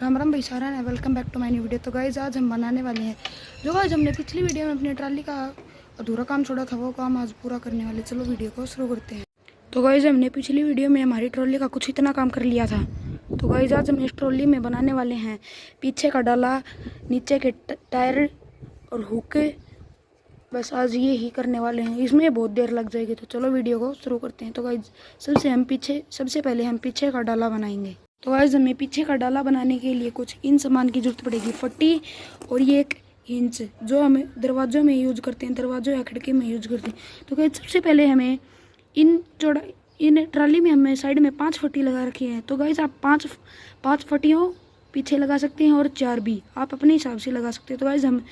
राम राम भाई सारा है। Welcome back to my new video. तो गाइज आज हम बनाने वाले हैं जो गाइज हमने पिछली वीडियो में अपनी ट्राली का अधूरा काम छोड़ा था, वो काम आज पूरा करने वाले। चलो वीडियो को शुरू करते हैं। तो गाइज हमने पिछली वीडियो में हमारी ट्रॉली का कुछ इतना काम कर लिया था। तो गाइज आज हम इस ट्रॉली में बनाने वाले हैं पीछे का डाला, नीचे के टायर और हुक। बस आज ये ही करने वाले हैं, इसमें बहुत देर लग जाएगी। तो चलो वीडियो को शुरू करते हैं। तो गाइज सबसे पहले हम पीछे का डाला बनाएंगे। तो गाइस हमें पीछे का डाला बनाने के लिए कुछ इन सामान की जरूरत पड़ेगी। फट्टी और ये एक हिंच जो हमें दरवाजों में यूज करते हैं, दरवाजों या खिड़की में यूज करते हैं। तो गाइस सबसे पहले हमें इन ट्राली में हमें साइड में 5 फट्टी लगा रखी है। तो गाइस आप पाँच फट्टियों पीछे लगा सकते हैं और 4 भी आप अपने हिसाब से लगा सकते हैं। तो गाइस हम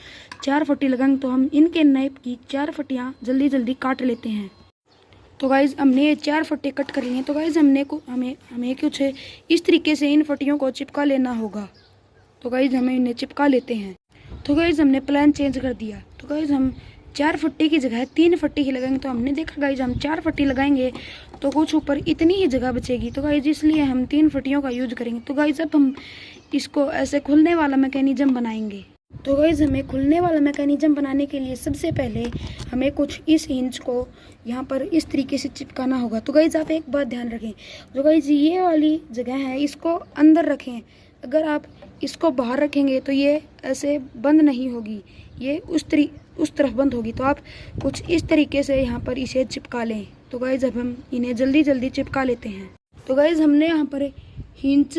4 फट्टी लगाएंगे। तो हम इनके नाइफ की 4 फट्टियाँ जल्दी जल्दी काट लेते हैं। तो गाइज़ हमने ये 4 फट्टे कट कर लिए हैं। तो गाइज़ हमें कुछ इस तरीके से इन फट्टियों को चिपका लेना होगा। तो गाइज़ हमें इन्हें चिपका लेते हैं। तो गाइज़ हमने प्लान चेंज कर दिया। तो गाइज़ हम 4 फट्टे की जगह 3 फट्टे ही लगाएंगे। तो हमने देखा गाइज़ हम 4 फट्टी लगाएंगे तो कुछ ऊपर इतनी ही जगह बचेगी। तो गाइज़ इसलिए हम 3 फट्टियों का यूज करेंगे। तो गाइज़ अब हम इसको ऐसे खुलने वाला मैकेनिज्म बनाएंगे। तो गाइज़ हमें खुलने वाला मैकेनिज्म बनाने के लिए सबसे पहले हमें कुछ इस हिंज को यहाँ पर इस तरीके से चिपकाना होगा। तो गाइज़ आप एक बात ध्यान रखें, जो गाइज़ ये वाली जगह है इसको अंदर रखें। अगर आप इसको बाहर रखेंगे तो ये ऐसे बंद नहीं होगी, ये उस तरफ बंद होगी। तो आप कुछ इस तरीके से यहाँ पर इसे चिपका लें। तो गाइज़ अब हम इन्हें जल्दी जल्दी चिपका लेते हैं। तो गाइज़ हमने यहाँ पर हिंज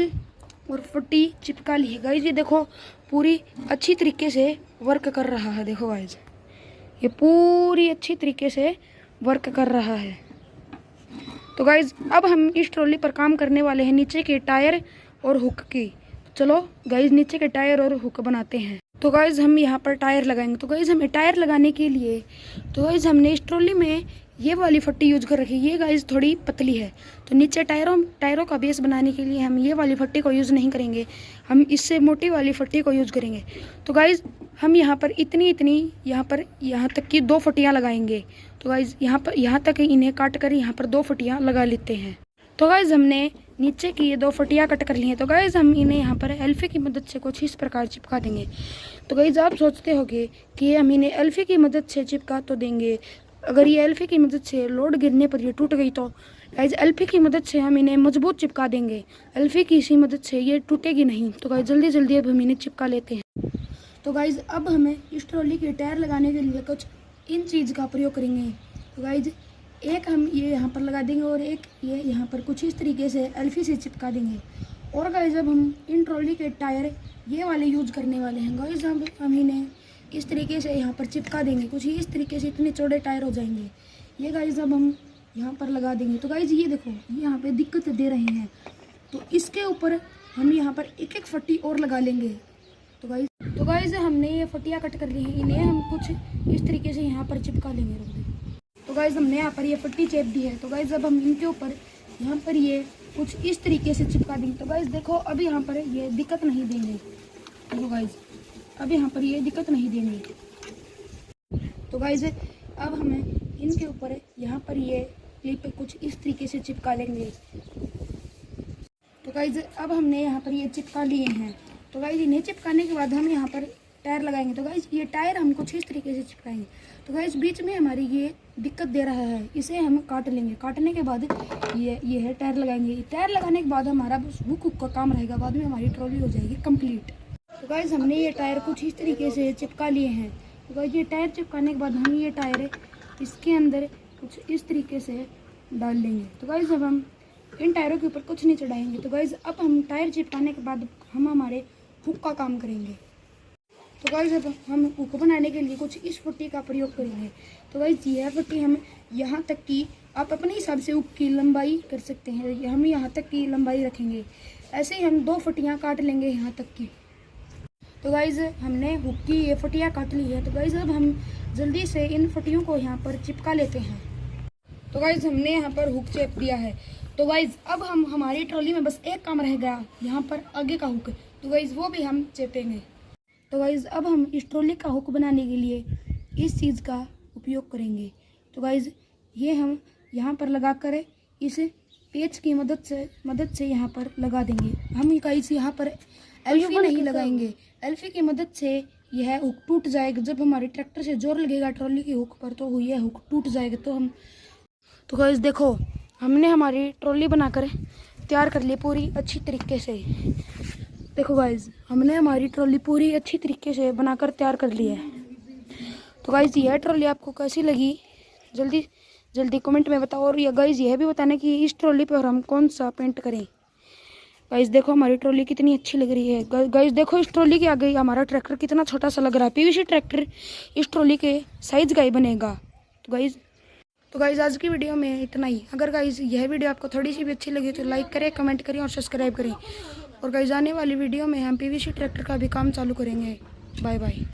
और फट्टी चिपका ली है। गाइज़ ये देखो पूरी अच्छी तरीके से वर्क कर रहा है। देखो गाइज़ ये पूरी अच्छी तरीके से वर्क कर रहा है। तो गाइज़ अब हम इस ट्रॉली पर काम करने वाले हैं नीचे के टायर और हुक की। चलो गाइज़ नीचे के टायर और हुक बनाते हैं। तो गाइज़ हम यहाँ पर टायर लगाएंगे। तो गाइज़ हमें टायर लगाने के लिए तो गाइज़ हमने इस ट्रॉली में ये वाली फट्टी यूज कर रखी है। ये गाइज़ थोड़ी पतली है, तो नीचे टायरों का बेस बनाने के लिए हम ये वाली फट्टी को यूज़ नहीं करेंगे, हम इससे मोटी वाली फट्टी को यूज़ करेंगे। तो गाइज़ हम यहाँ पर इतनी यहाँ तक की 2 फट्टियाँ लगाएंगे। तो गाइज़ यहाँ तक इन्हें काट कर यहाँ पर 2 फट्टियाँ लगा लेते हैं। तो गाइज़ हमने नीचे की ये 2 फट्टियाँ कट कर ली हैं। तो गाइज़ हम इन्हें यहाँ पर एल्फी की मदद से कुछ इस प्रकार चिपका देंगे। तो गाइज़ आप सोचते होंगे कि हम इन्हें एल्फी की मदद से चिपका तो देंगे, अगर ये एल्फी की मदद से लोड गिरने पर ये टूट गई तो गाइज़ एल्फी की मदद से हम इन्हें मजबूत चिपका देंगे, एल्फी की इसी मदद से ये टूटेगी नहीं। तो गाइज़ जल्दी जल्दी अब हम इन्हें चिपका लेते हैं। तो गाइज़ अब हमें इस ट्रॉली के टायर लगाने के लिए कुछ इन चीज़ का प्रयोग करेंगे। तो गाइज़ एक हम ये यहाँ पर लगा देंगे और एक ये यहाँ पर कुछ इस तरीके से एल्फी से चिपका देंगे। और गाइज़ अब हम इन ट्रॉली के टायर ये वाले यूज करने वाले हैं। गाइज़ हम इन्हें इस तरीके से यहाँ पर चिपका देंगे, कुछ ही इस तरीके से इतने चौड़े टायर हो जाएंगे। ये गाइज़ अब हम यहाँ पर लगा देंगे। तो गाइज़ ये देखो ये यहाँ पे दिक्कत दे रहे हैं, तो इसके ऊपर हम यहाँ पर एक एक फट्टी और लगा लेंगे। तो गाइज़ हमने ये फट्टियाँ कट कर ली हैं, इन्हें हम कुछ इस तरीके से यहाँ पर चिपका लेंगे। रुक दे। तो गाइज़ हमने यहाँ पर ये फट्टी चेप दी है। तो गाइज़ अब हम इनके ऊपर यहाँ पर ये कुछ इस तरीके से चिपका देंगे। तो गाइज़ देखो अब यहाँ पर ये दिक्कत नहीं देंगे। तो गाइज़ अब यहाँ पर ये दिक्कत नहीं देंगे। तो गाइज़ अब हमें इनके ऊपर यहाँ पर ये क्लिप कुछ इस तरीके से चिपका लेंगे। तो गाइज़ अब हमने यहाँ पर ये चिपका लिए हैं। तो गाइज़ इन्हें चिपकाने के बाद हम यहाँ पर टायर लगाएंगे। तो गाइज़ ये टायर हम कुछ इस तरीके से चिपकाएंगे। तो गाइज़ बीच में हमारी ये दिक्कत दे रहा है, इसे हम काट लेंगे। काटने के बाद ये है टायर लगाएंगे। टायर लगाने के बाद हमारा बस हुक का काम रहेगा, बाद में हमारी ट्रॉली हो जाएगी कंप्लीट। तो गाइज़ हमने ये टायर कुछ इस तरीके से चिपका लिए हैं। तो गाइज़ ये टायर चिपकाने के बाद हम ये टायर इसके अंदर कुछ इस तरीके से डाल लेंगे। तो गाइज़ अब हम इन टायरों के ऊपर कुछ नहीं चढ़ाएंगे। तो गाइज़ अब हम टायर चिपकाने के बाद हम हमारे हुक का काम करेंगे। तो गाइज़ अब हम हुक बनाने के लिए कुछ इस फट्टी का प्रयोग करेंगे। तो गाइज़ यह फट्टी हम यहाँ तक की आप अपने हिसाब से हुक की लंबाई कर सकते हैं, हम यहाँ तक की लंबाई रखेंगे। ऐसे ही हम 2 फट्टियाँ काट लेंगे यहाँ तक की। तो गाइज़ हमने हुक की ये फट्टियाँ काट ली है। तो गाइज़ अब हम जल्दी से इन फट्टियों को यहाँ पर चिपका लेते हैं। तो गाइज़ हमने यहाँ पर हुक चेप दिया है। तो गाइज़ अब हम हमारी ट्रॉली में बस एक काम रह गया, यहाँ पर आगे का हुक। तो गाइज़ वो भी हम चेपेंगे। तो गाइज़ अब हम इस ट्रॉली का हुक बनाने के लिए इस चीज़ का उपयोग करेंगे। तो गाइज़ ये हम यहाँ पर लगा कर इस पेच की मदद से यहाँ पर लगा देंगे। हम गाइस यहाँ पर एल्फी नहीं लगाएंगे। एल्फी की मदद से यह हुक टूट जाएगा। जब हमारे ट्रैक्टर से जोर लगेगा ट्रॉली की हुक पर तो यह हुक टूट जाएगा। तो गाइस देखो, हमने हमारी ट्रॉली बनाकर तैयार कर ली पूरी अच्छी तरीके से। देखो गाइस, हमने हमारी ट्रॉली पूरी अच्छी तरीके से बनाकर तैयार कर ली है। तो गाइस यह ट्रॉली आपको कैसी लगी जल्दी जल्दी कमेंट में बताओ। और ये गाइस यह भी बताना कि इस ट्रॉली पर हम कौन सा पेंट करें। गाइस देखो हमारी ट्रॉली कितनी अच्छी लग रही है। गाइस देखो इस ट्रॉली के आगे हमारा ट्रैक्टर कितना छोटा सा लग रहा है। पीवीसी ट्रैक्टर इस ट्रॉली के साइज का ही बनेगा। तो गाइस आज की वीडियो में इतना ही। अगर गाइस यह वीडियो आपको थोड़ी सी भी अच्छी लगी तो लाइक करें, कमेंट करें और सब्सक्राइब करें। और गाइस आने वाली वीडियो में हम पीवीसी ट्रैक्टर का भी काम चालू करेंगे। Bye bye.